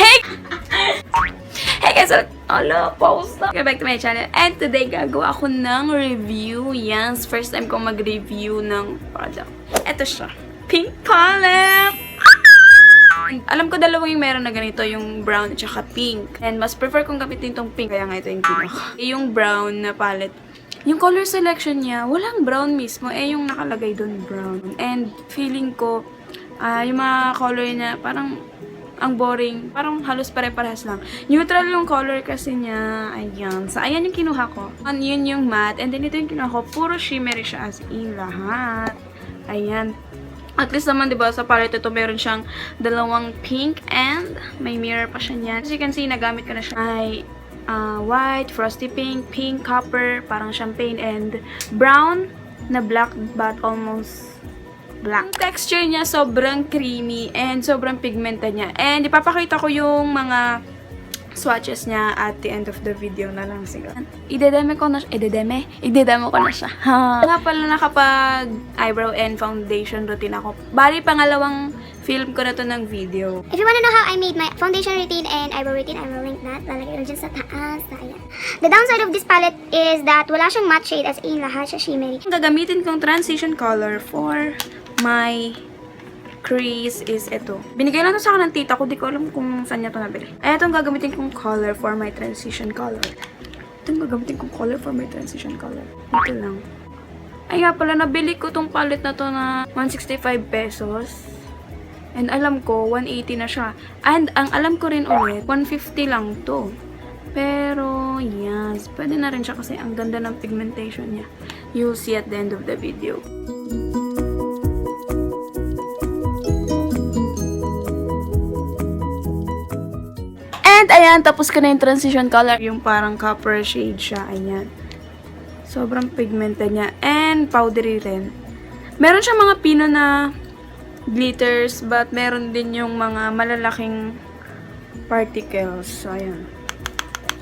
Hey guys, hello, pause na. Welcome back to my channel. And today, gagawa ako ng review. Yes, first time ko mag-review ng product. Ito siya. Pink palette! Alam ko dalawa yung meron na ganito, yung brown at saka pink. And mas prefer kong gamitin tong pink, kaya nga ito yung kinuha ko. Yung brown na palette. Yung color selection niya, walang brown mismo. Yung nakalagay doon, brown. And feeling ko, yung mga color niya, parang ang boring. Parang halos pare-parehas lang. Neutral yung color kasi niya. Ayan. So, ayan yung kinuha ko. Yun yung matte. And then, ito yung kinuha ko. Puro shimmery siya as in lahat. Ayan. At least naman, diba, sa palette ito, meron siyang dalawang pink and may mirror pa siya niyan. As you can see, nagamit ko na siya. Ay, white, frosty pink, pink, copper, parang champagne, and brown na black but almost black. Ang texture niya sobrang creamy and sobrang pigmented niya. And ipapakita ko yung mga swatches niya at the end of the video na lang siguro. Idedemo ko na siya. Nga pala nakapag eyebrow and foundation routine ako. Bali, pangalawang film ko na to ng video. If you wanna know how I made my foundation routine and eyebrow routine, I will link that. Lalagay ko dyan sa taas. Ayan. The downside of this palette is that wala siyang matte shade as in lahat siya shimmery. Ang gagamitin kong transition color for my crease is ito. Binigay lang to sa akin ng tita ko. Di ko alam kung saan niya to nabili. Ay, itong gagamitin kong color for my transition color. Itong gagamitin kong color for my transition color. Ito lang. Ay nga pala, nabili ko tong palette na to na 165 pesos. And alam ko, 180 na siya. And ang alam ko rin ulit, 150 lang to. Pero, yes. Pwede na rin siya kasi ang ganda ng pigmentation niya. You'll see at the end of the video. And ayan, tapos ko na yung transition color. Yung parang copper shade siya. Ayan. Sobrang pigmented niya. And powdery rin. Meron siyang mga pino na glitters, but meron din yung mga malalaking particles. So, ayan.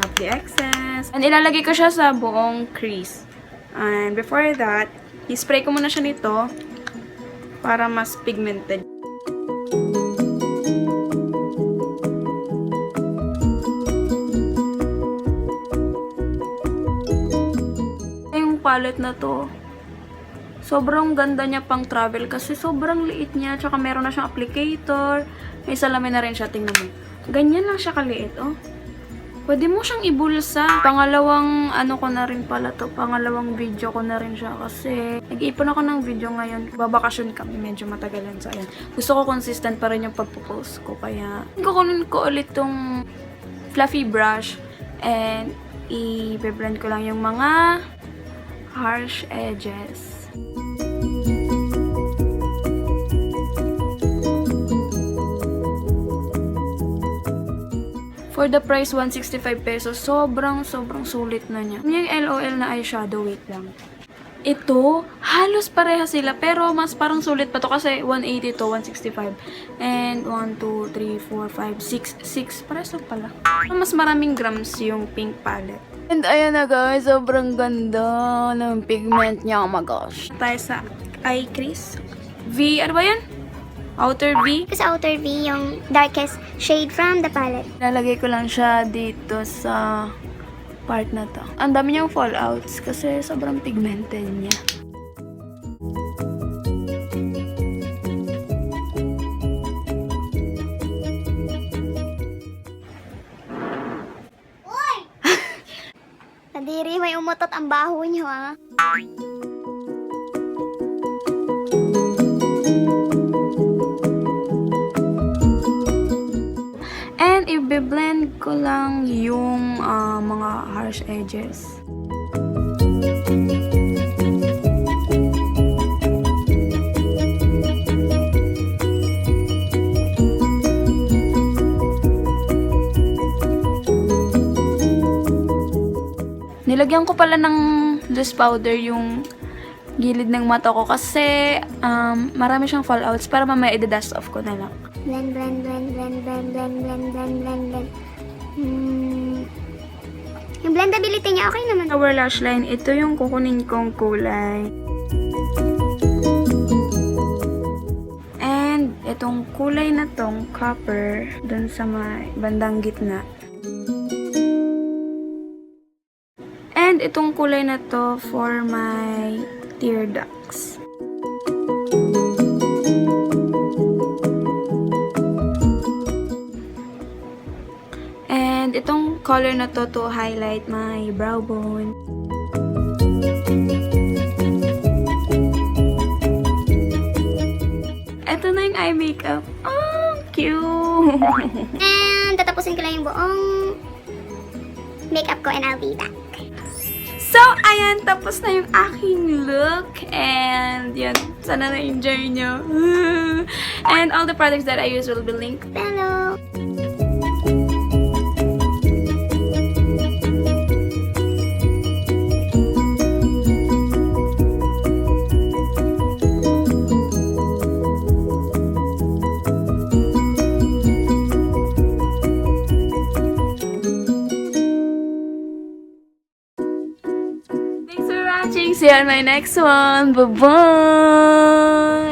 Tap the excess. And ilalagay ko siya sa buong crease. And before that, i-spray ko muna siya nito para mas pigmented. Yung palette na to, sobrang ganda niya pang travel kasi sobrang liit niya. Tsaka meron na siyang applicator. May salamin na rin siya. Tingnan mo. Ganyan lang siya kaliit, oh. Pwede mo siyang ibulsa. Pangalawang ano ko na rin pala to. Pangalawang video ko na rin siya kasi nag-iipon ako ng video ngayon. Babakasyon kami. Medyo matagalan. So, ayan. Gusto ko consistent pa rin yung pagpo-post ko. Kaya, kukunin ko ulit tong fluffy brush and i-blend ko lang yung mga harsh edges. For the price, 165 pesos, sobrang sulit na niya. Yung LOL na eyeshadow, wait lang. Ito, halos pareha sila, pero mas parang sulit pa to kasi 180 to 165. And 1, 2, 3, 4, 5, 6 parehas lang pala. Mas maraming grams yung pink palette. And ayan na guys, sobrang ganda ng pigment niya. Oh my gosh. Tayo sa eye crease. V, ano ba yan? Outer V. Sa outer V, yung darkest shade from the palette. Lalagay ko lang siya dito sa part na to. Ang dami niyang fallouts kasi sobrang pigmented niya. Nadiri, may umutot ang baho niyo, ha? And i-blend ko lang yung mga harsh edges. Nilagyan ko pala ng loose powder yung gilid ng mata ko kasi marami siyang fallouts para mamaya i-dust off ko na lang. Blend, blend, blend, blend, blend, blend, blend, blend, blend, blend. Yung blendability niya, okay naman. Our lash line, ito yung kukunin kong kulay. And itong kulay na tong copper dun sa may bandang gitna. And itong kulay na to for my tear ducts. And itong color na to highlight my brow bone. Ito na yung eye makeup. Oh, cute! And tatapusin ko lang yung buong makeup ko and I'll be back. So, ayan, tapos na yung aking look. And, yan, sana na-enjoy nyo. And all the products that I use will be linked Hello! Thanks for watching. See you on my next one. Bye-bye!